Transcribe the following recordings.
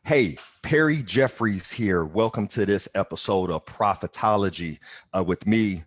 Hey, Perry Jeffries here. Welcome to this episode of Profitology with me,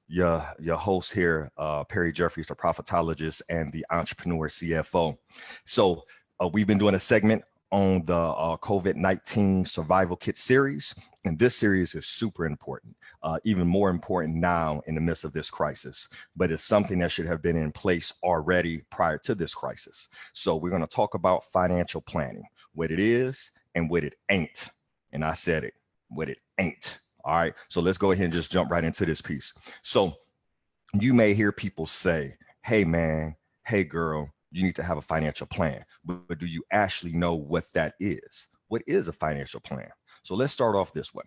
your host here, Perry Jeffries, the Profitologist and the Entrepreneur CFO. So we've been doing a segment on the COVID-19 Survival Kit series, and this series is super important, even more important now in the midst of this crisis, but it's something that should have been in place already prior to this crisis. So we're going to talk about financial planning, what it is, and what it ain't. And I said it, what it ain't. All right. So let's go ahead and just jump right into this piece. So you may hear people say, hey, man, hey, girl, you need to have a financial plan. But do you actually know what that is? What is a financial plan? So let's start off this way.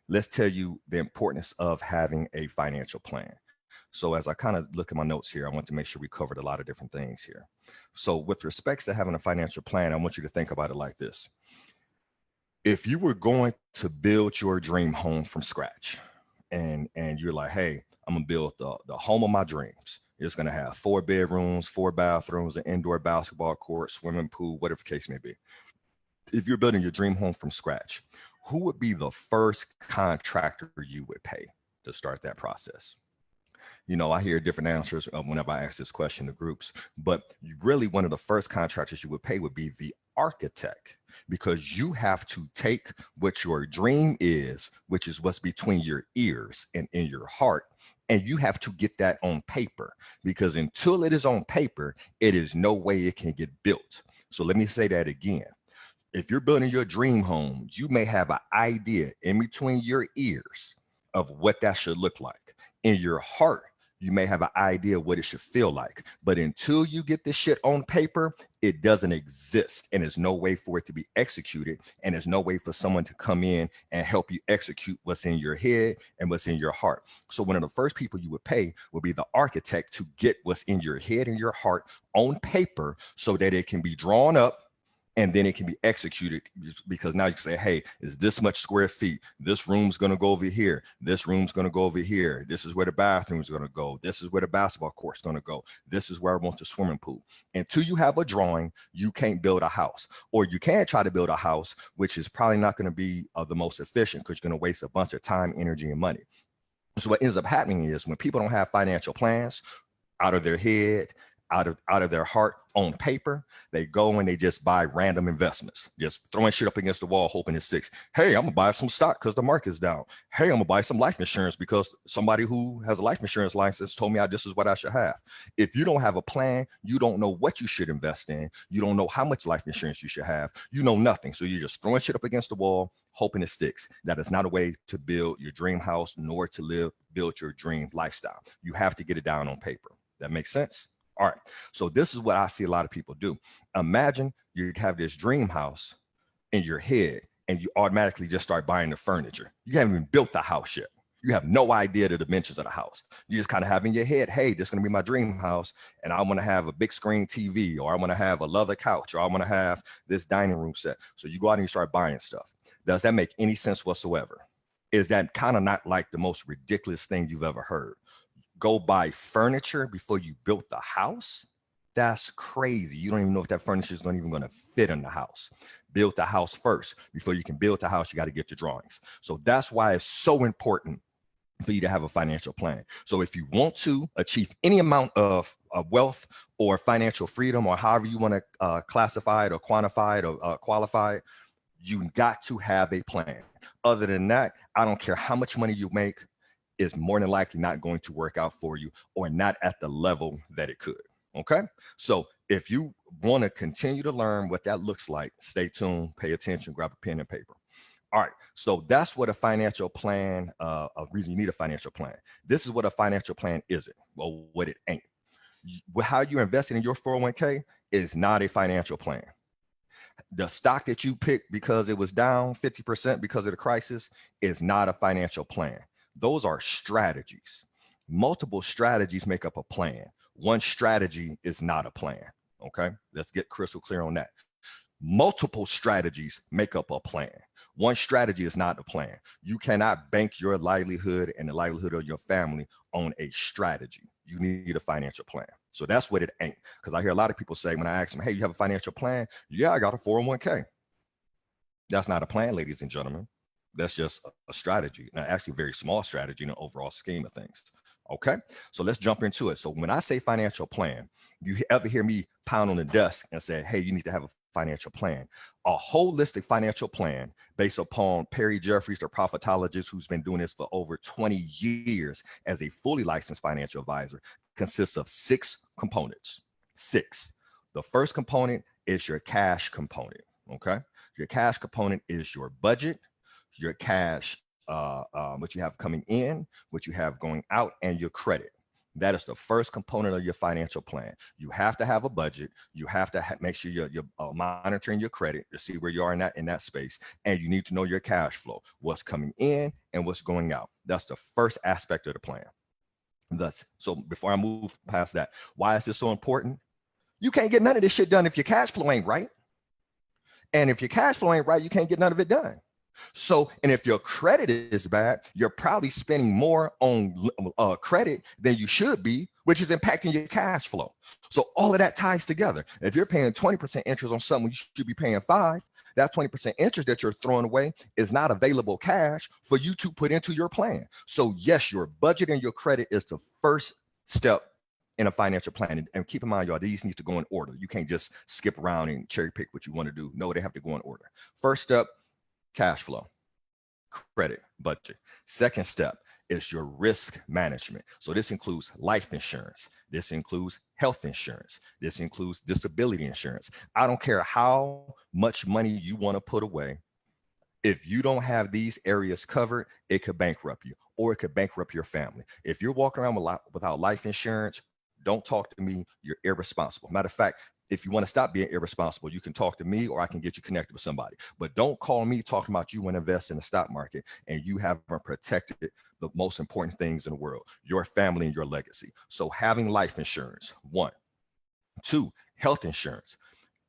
Let's tell you the importance of having a financial plan. So as I kind of look at my notes here, I want to make sure we covered a lot of different things here. So with respects to having a financial plan, I want you to think about it like this. If you were going to build your dream home from scratch and you're like, hey, I'm gonna build the home of my dreams. It's gonna have 4 bedrooms, 4 bathrooms, an indoor basketball court, swimming pool, whatever the case may be. If you're building your dream home from scratch, who would be the first contractor you would pay to start that process? You know, I hear different answers whenever I ask this question to groups, but really one of the first contractors you would pay would be the architect, because you have to take what your dream is, which is what's between your ears and in your heart, and you have to get that on paper, because until it is on paper, it is no way it can get built. So let me say that again. If you're building your dream home, you may have an idea in between your ears of what that should look like. In your heart, you may have an idea of what it should feel like, but until you get this shit on paper, it doesn't exist, and there's no way for it to be executed, and there's no way for someone to come in and help you execute what's in your head and what's in your heart. So one of the first people you would pay would be the architect to get what's in your head and your heart on paper so that it can be drawn up and then it can be executed, because now you can say, hey, is this much square feet? This room's going to go over here. This room's going to go over here. This is where the bathroom's going to go. This is where the basketball court's going to go. This is where I want the swimming pool. Until you have a drawing, you can't build a house. Or you can try to build a house, which is probably not going to be the most efficient, because you're going to waste a bunch of time, energy, and money. So what ends up happening is when people don't have financial plans out of their head, out of their heart on paper, they go and they just buy random investments, just throwing shit up against the wall, hoping it sticks. Hey, I'm gonna buy some stock because the market's down. Hey, I'm gonna buy some life insurance because somebody who has a life insurance license told me this is what I should have. If you don't have a plan, you don't know what you should invest in. You don't know how much life insurance you should have. You know nothing. So you're just throwing shit up against the wall, hoping it sticks. That is not a way to build your dream house, nor to build your dream lifestyle. You have to get it down on paper. That makes sense? All right. So this is what I see a lot of people do. Imagine you have this dream house in your head and you automatically just start buying the furniture. You haven't even built the house yet. You have no idea the dimensions of the house. You just kind of have in your head, hey, this is going to be my dream house, and I want to have a big screen TV, or I want to have a leather couch, or I want to have this dining room set. So you go out and you start buying stuff. Does that make any sense whatsoever? Is that kind of not like the most ridiculous thing you've ever heard? Go buy furniture before you built the house? That's crazy. You don't even know if that furniture is not even going to fit in the house. Build the house first. Before you can build the house, you got to get your drawings. So that's why it's so important for you to have a financial plan. So if you want to achieve any amount of wealth or financial freedom, or however you want to classify it or quantify it or qualify it, you got to have a plan. Other than that, I don't care how much money you make, is more than likely not going to work out for you, or not at the level that it could. Okay. So if you want to continue to learn what that looks like, stay tuned, pay attention, grab a pen and paper. All right. So that's what a financial plan, a reason you need a financial plan. This is what a financial plan isn't. Well, what it ain't. How you're investing in your 401k is not a financial plan. The stock that you picked because it was down 50% because of the crisis is not a financial plan. Those are strategies. Multiple strategies make up a plan. One strategy is not a plan. Okay, let's get crystal clear on that. Multiple strategies make up a plan. One strategy is not a plan. You cannot bank your livelihood and the livelihood of your family on a strategy. You need a financial plan. So that's what it ain't. Because I hear a lot of people say, when I ask them, hey, you have a financial plan? Yeah, I got a 401k. That's not a plan, ladies and gentlemen. That's just a strategy. Now, actually, a very small strategy in the overall scheme of things. Okay. So let's jump into it. So when I say financial plan, you ever hear me pound on the desk and say, hey, you need to have a financial plan, a holistic financial plan based upon Perry Jeffries, the profitologist who's been doing this for over 20 years as a fully licensed financial advisor, consists of 6 components. 6. The first component is your cash component. Okay. Your cash component is your budget, your cash, what you have coming in, what you have going out, and your credit. That is the first component of your financial plan. You have to have a budget. You have to make sure you're monitoring your credit to see where you are in that space, and you need to know your cash flow, what's coming in and what's going out. That's the first aspect of the plan. So before I move past that, why is this so important? You can't get none of this shit done if your cash flow ain't right. And if your cash flow ain't right, you can't get none of it done. So, and if your credit is bad, you're probably spending more on credit than you should be, which is impacting your cash flow. So all of that ties together. If you're paying 20% interest on something you should be paying 5, that 20% interest that you're throwing away is not available cash for you to put into your plan. So yes, your budget and your credit is the first step in a financial plan. And keep in mind, y'all, these need to go in order. You can't just skip around and cherry pick what you want to do. No, they have to go in order. First step, cash flow, credit, budget. Second step is your risk management. So this includes life insurance. This includes health insurance. This includes disability insurance. I don't care how much money you want to put away. If you don't have these areas covered, it could bankrupt you, or it could bankrupt your family. If you're walking around without life insurance, don't talk to me. You're irresponsible. Matter of fact, if you want to stop being irresponsible, you can talk to me, or I can get you connected with somebody. But don't call me talking about you want to invest in the stock market and you haven't protected the most important things in the world, your family and your legacy. So having life insurance, 1. 2, health insurance.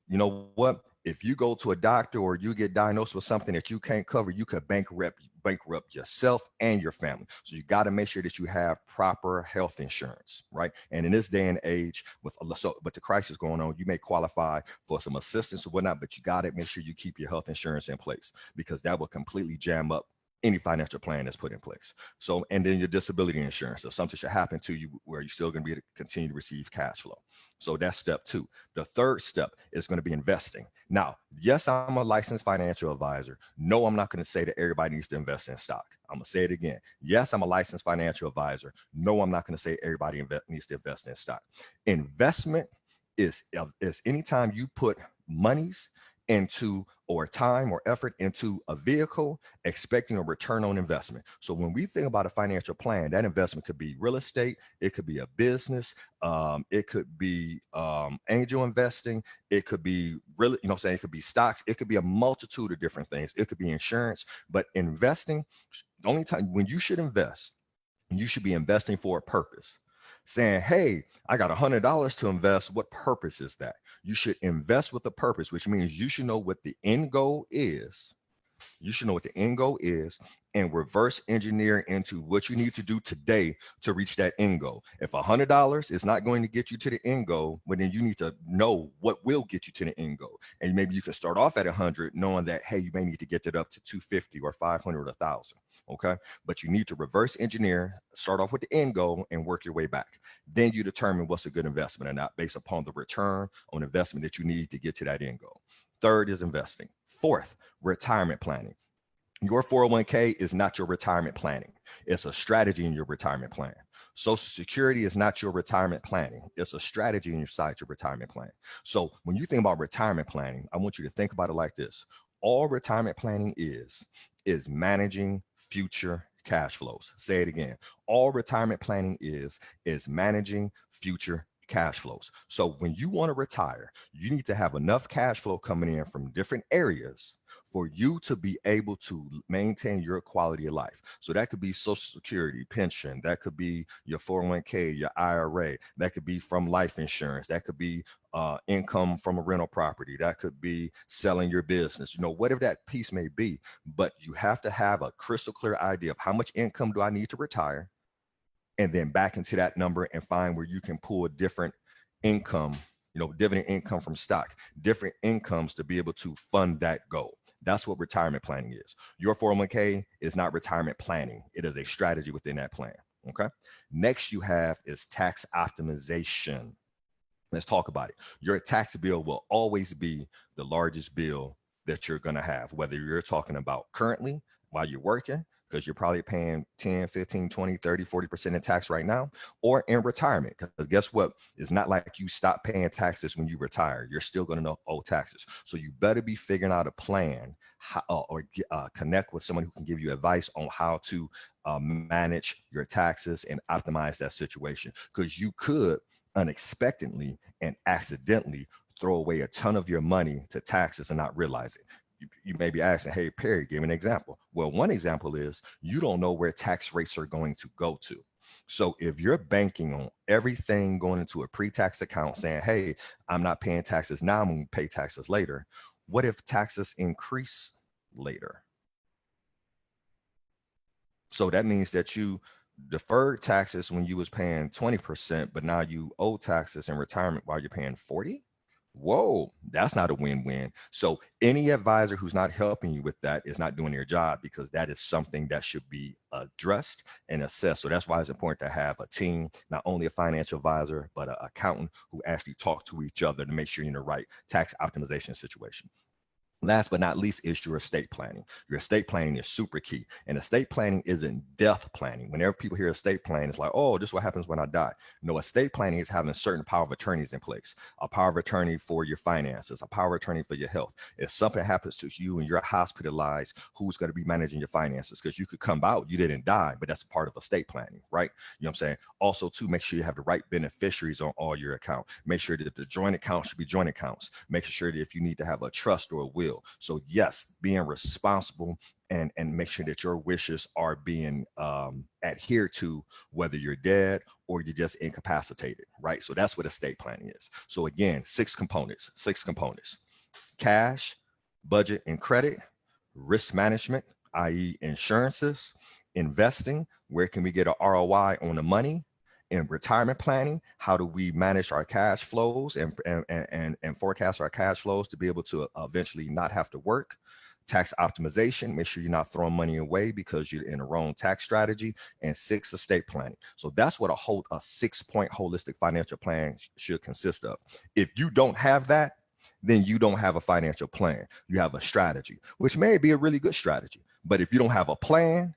You know what? If you go to a doctor or you get diagnosed with something that you can't cover, you could bankrupt yourself and your family. So you got to make sure that you have proper health insurance, right? And in this day and age, but the crisis going on, you may qualify for some assistance or whatnot, but you got to make sure you keep your health insurance in place, because that will completely jam up any financial plan that's put in place. So, and then your disability insurance. If something should happen to you, where you're still going to be able to continue to receive cash flow. So that's step 2. The third step is going to be investing. Now, yes, I'm a licensed financial advisor. No, I'm not going to say that everybody needs to invest in stock. I'm going to say it again. Yes, I'm a licensed financial advisor. No, I'm not going to say everybody needs to invest in stock. Investment is anytime you put monies into, or time or effort into, a vehicle, expecting a return on investment. So when we think about a financial plan, that investment could be real estate, it could be a business, it could be angel investing, it could be really, it could be stocks, it could be a multitude of different things, it could be insurance. But investing, the only time when you should invest, you should be investing for a purpose. Saying, hey, I got $100 to invest. What purpose is that? You should invest with a purpose, which means you should know what the end goal is. You should know what the end goal is and reverse engineer into what you need to do today to reach that end goal. If $100 is not going to get you to the end goal, well, then you need to know what will get you to the end goal. And maybe you can start off at 100, knowing that, hey, you may need to get it up to 250 or 500 or 1,000. Okay. But you need to reverse engineer, start off with the end goal and work your way back. Then you determine what's a good investment or not based upon the return on investment that you need to get to that end goal. Third is investing. Fourth, retirement planning. Your 401k is not your retirement planning. It's a strategy in your retirement plan. Social Security is not your retirement planning. It's a strategy inside your retirement plan. So when you think about retirement planning, I want you to think about it like this. All retirement planning is managing future cash flows. Say it again. All retirement planning is managing future cash flows. So when you want to retire, you need to have enough cash flow coming in from different areas for you to be able to maintain your quality of life. So that could be Social Security, pension, that could be your 401k, your IRA, that could be from life insurance, that could be income from a rental property, that could be selling your business, whatever that piece may be. But you have to have a crystal clear idea of how much income do I need to retire, and then back into that number and find where you can pull a different income, dividend income from stock, different incomes to be able to fund that goal. That's what retirement planning is. Your 401k is not retirement planning. It is a strategy within that plan. Okay. Next you have is tax optimization. Let's talk about it. Your tax bill will always be the largest bill that you're going to have, whether you're talking about currently while you're working, because you're probably paying 10, 15, 20, 30, 40% in tax right now, or in retirement. Because guess what? It's not like you stop paying taxes when you retire. You're still going to owe taxes. So you better be figuring out a plan or connect with someone who can give you advice on how to manage your taxes and optimize that situation. Because you could unexpectedly and accidentally throw away a ton of your money to taxes and not realize it. You may be asking, hey, Perry, give me an example. Well, one example is you don't know where tax rates are going to go to. So if you're banking on everything going into a pre-tax account saying, hey, I'm not paying taxes now, I'm going to pay taxes later. What if taxes increase later? So that means that you deferred taxes when you was paying 20%, but now you owe taxes in retirement while you're paying 40. Whoa, that's not a win-win. So any advisor who's not helping you with that is not doing their job, because that is something that should be addressed and assessed. So that's why it's important to have a team, not only a financial advisor, but an accountant who actually talk to each other to make sure you're in the right tax optimization situation. Last but not least is your estate planning. Your estate planning is super key. And estate planning isn't death planning. Whenever people hear estate planning, it's like, oh, this is what happens when I die. No, estate planning is having certain power of attorneys in place. A power of attorney for your finances, a power of attorney for your health. If something happens to you and you're hospitalized, who's going to be managing your finances? Because you could come out, you didn't die, but that's part of estate planning, right? You know what I'm saying? Also, too, make sure you have the right beneficiaries on all your accounts. Make sure that the joint accounts should be joint accounts. Make sure that if you need to have a trust or a will. So yes, being responsible and make sure that your wishes are being adhered to, whether you're dead or you're just incapacitated, right? So that's what estate planning is. So again, six components: cash, budget and credit, risk management, i.e. insurances, investing, where can we get an ROI on the money, in retirement planning, how do we manage our cash flows and forecast our cash flows to be able to eventually not have to work. Tax optimization, make sure you're not throwing money away because you're in the wrong tax strategy. And six, estate planning. So that's what a 6-point holistic financial plan should consist of. If you don't have that, then you don't have a financial plan. You have a strategy, which may be a really good strategy. But if you don't have a plan,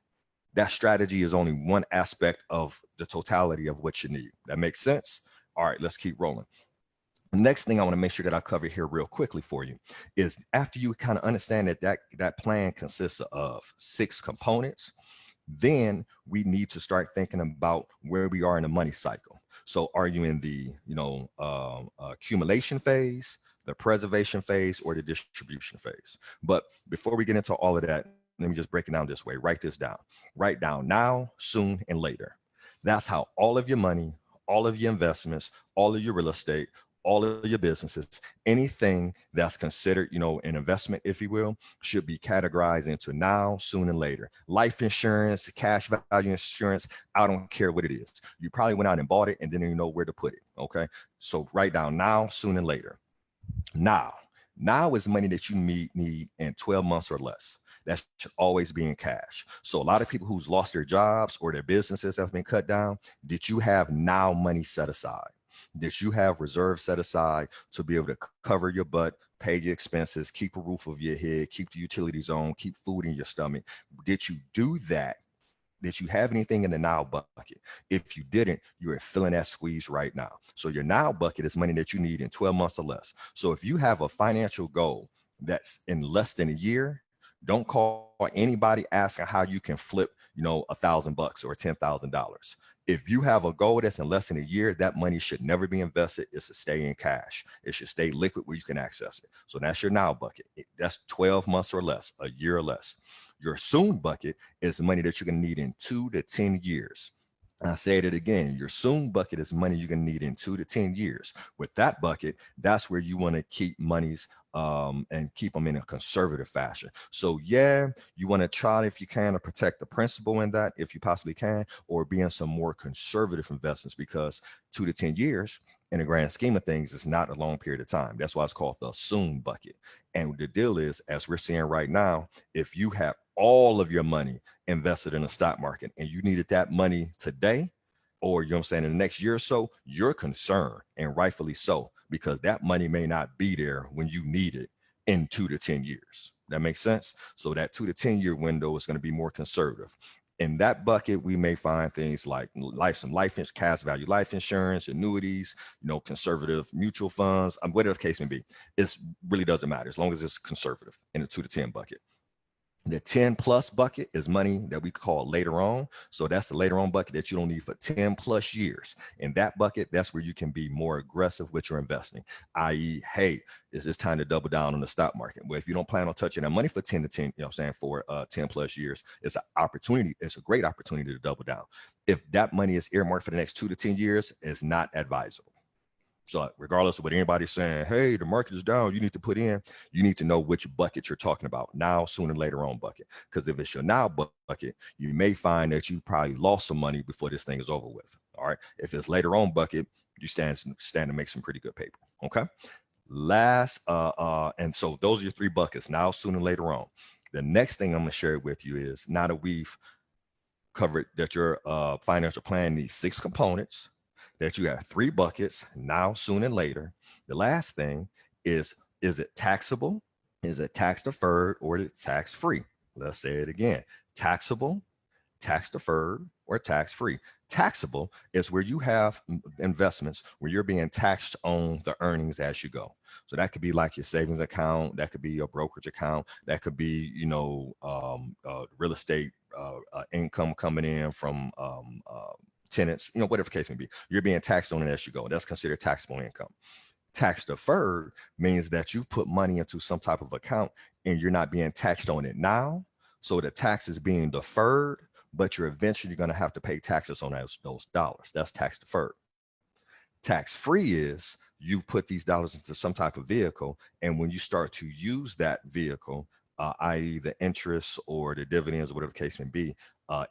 that strategy is only one aspect of the totality of what you need. That makes sense? All right, let's keep rolling. The next thing I want to make sure that I cover here real quickly for you is, after you kind of understand that plan consists of 6 components, then we need to start thinking about where we are in the money cycle. So are you in the accumulation phase, the preservation phase, or the distribution phase? But before we get into all of that, let me just break it down this way. Write this down. Write down now, soon, and later. That's how all of your money, all of your investments, all of your real estate, all of your businesses, anything that's considered, an investment, if you will, should be categorized into now, soon, and later. Life insurance, cash value insurance, I don't care what it is. You probably went out and bought it and didn't even know where to put it. Okay. So write down now, soon, and later. Now is money that you need in 12 months or less. That should always be in cash. So a lot of people who's lost their jobs or their businesses have been cut down, did you have now money set aside? Did you have reserves set aside to be able to cover your butt, pay your expenses, keep a roof over your head, keep the utilities on, keep food in your stomach? Did you do that? Did you have anything in the now bucket? If you didn't, you are feeling that squeeze right now. So your now bucket is money that you need in 12 months or less. So if you have a financial goal that's in less than a year, don't call anybody asking how you can flip, $1,000 or $10,000. If you have a goal that's in less than a year, that money should never be invested. It should stay in cash. It should stay liquid where you can access it. So that's your now bucket. That's 12 months or less, a year or less. Your soon bucket is money that you're going to need in 2 to 10 years. I said it again, your soon bucket is money you're going to need in 2 to 10 years. With that bucket, that's where you want to keep monies and keep them in a conservative fashion. So yeah, you want to try, if you can, to protect the principal in that, if you possibly can, or be in some more conservative investments, because 2 to 10 years in the grand scheme of things, it's not a long period of time. That's why it's called the soon bucket. And the deal is, as we're seeing right now, if you have all of your money invested in the stock market and you needed that money today, or you know what I'm saying, in the next year or so, you're concerned, and rightfully so, because that money may not be there when you need it in 2 to 10 years. That makes sense. So that 2 to 10 year window is going to be more conservative. In that bucket, we may find things like some cash value life insurance, annuities, conservative mutual funds, whatever the case may be. It really doesn't matter as long as it's conservative in the 2 to 10 bucket. The 10 plus bucket is money that we call later on. So that's the later on bucket that you don't need for 10 plus years. In that bucket, that's where you can be more aggressive with your investing, i.e., hey, is this time to double down on the stock market? Well, if you don't plan on touching that money for 10 to 10, for 10 plus years, it's an opportunity. It's a great opportunity to double down. If that money is earmarked for the next 2 to 10 years, it's not advisable. So regardless of what anybody's saying, hey, the market is down, you need to put in, you need to know which bucket you're talking about, now, soon, and later on bucket. Because if it's your now bucket, you may find that you probably lost some money before this thing is over with. All right. If it's later on bucket, you stand to make some pretty good paper. Okay. And so those are your 3 buckets, now, soon, and later on. The next thing I'm going to share with you is, now that we've covered that your financial plan needs 6 components, that you have 3 buckets, now, soon, and later. The last thing is it taxable? Is it tax deferred, or is it tax free? Let's say it again. Taxable, tax deferred, or tax free. Taxable is where you have investments where you're being taxed on the earnings as you go. So that could be like your savings account, that could be your brokerage account, that could be, real estate income coming in from tenants, whatever the case may be. You're being taxed on it as you go. That's considered taxable income. Tax deferred means that you've put money into some type of account and you're not being taxed on it now. So the tax is being deferred, but you're eventually going to have to pay taxes on those dollars. That's tax deferred. Tax free is you've put these dollars into some type of vehicle, and when you start to use that vehicle, i.e. the interest or the dividends or whatever the case may be,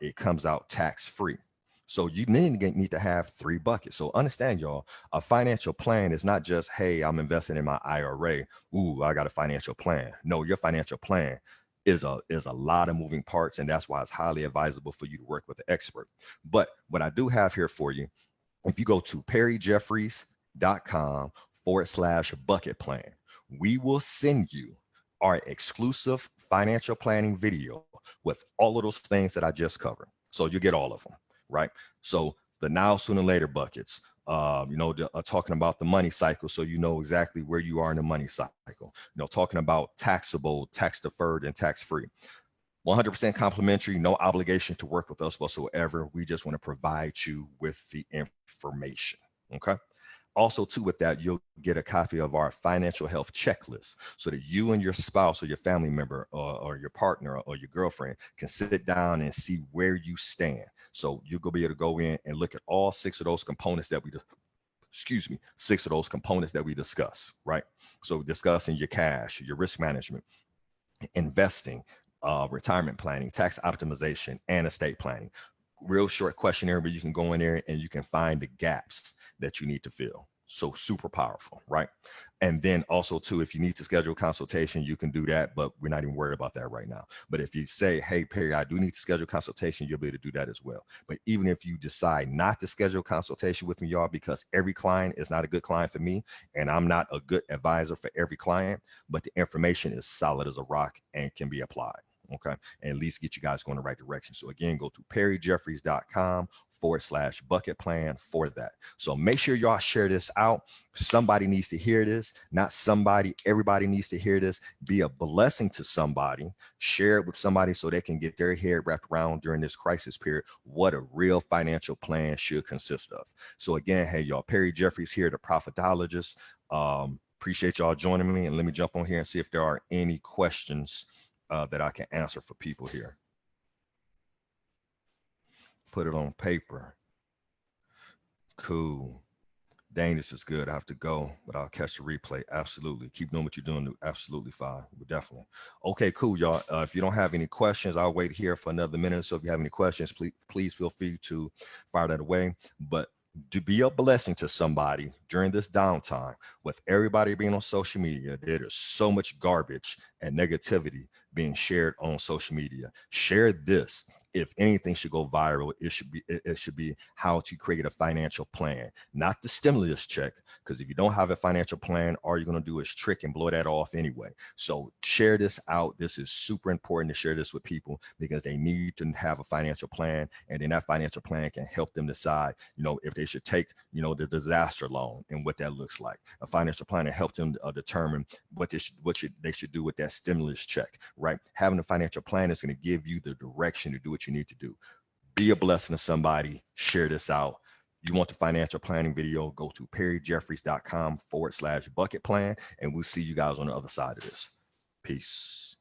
it comes out tax free. So you need to have 3 buckets. So understand, y'all, a financial plan is not just, hey, I'm investing in my IRA. Ooh, I got a financial plan. No, your financial plan is a lot of moving parts, and that's why it's highly advisable for you to work with an expert. But what I do have here for you, if you go to perryjeffries.com/bucket plan, we will send you our exclusive financial planning video with all of those things that I just covered. So you get all of them, right? So the now, soon, and later buckets, talking about the money cycle, so you know exactly where you are in the money cycle. Talking about taxable, tax deferred, and tax free. 100% complimentary, no obligation to work with us whatsoever. We just want to provide you with the information. Okay. Also, too, with that, you'll get a copy of our financial health checklist so that you and your spouse or your family member or your partner or your girlfriend can sit down and see where you stand. So you'll be able to go in and look at all 6 of those components that we 6 of those components that we discuss, right? So discussing your cash, your risk management, investing, retirement planning, tax optimization, and estate planning. Real short questionnaire where you can go in there and you can find the gaps that you need to fill. So super powerful, right? And then also too, if you need to schedule a consultation, you can do that, but we're not even worried about that right now. But if you say, hey, Perry, I do need to schedule a consultation, you'll be able to do that as well. But even if you decide not to schedule a consultation with me, y'all, because every client is not a good client for me, and I'm not a good advisor for every client, but the information is solid as a rock and can be applied. Okay. And at least get you guys going the right direction. So again, go to perryjeffries.com/bucket plan for that. So make sure y'all share this out. Somebody needs to hear this, not somebody, everybody needs to hear this. Be a blessing to somebody, share it with somebody so they can get their head wrapped around during this crisis period what a real financial plan should consist of. So again, hey, y'all, Perry Jeffries here, the Profitologist. Appreciate y'all joining me, and let me jump on here and see if there are any questions that I can answer for people here. Put it on paper. Cool. Dang, this is good. I have to go, but I'll catch the replay. Absolutely. Keep doing what you're doing. Absolutely fine. Definitely. Okay, cool, y'all. If you don't have any questions, I'll wait here for another minute. So if you have any questions, please feel free to fire that away. But To be a blessing to somebody during this downtime. With everybody being on social media, there is so much garbage and negativity being shared on social media. Share this. If anything should go viral, it should be how to create a financial plan, not the stimulus check. Because if you don't have a financial plan, all you're going to do is trick and blow that off anyway. So share this out. This is super important to share this with people because they need to have a financial plan, and then that financial plan can help them decide, if they should take, the disaster loan and what that looks like. A financial plan to help them determine they should do with that stimulus check, right? Having a financial plan is going to give you the direction to do what you need to do. Be a blessing to somebody. Share this out. You want the financial planning video, go to perryjeffries.com/bucket plan, and we'll see you guys on the other side of this. Peace.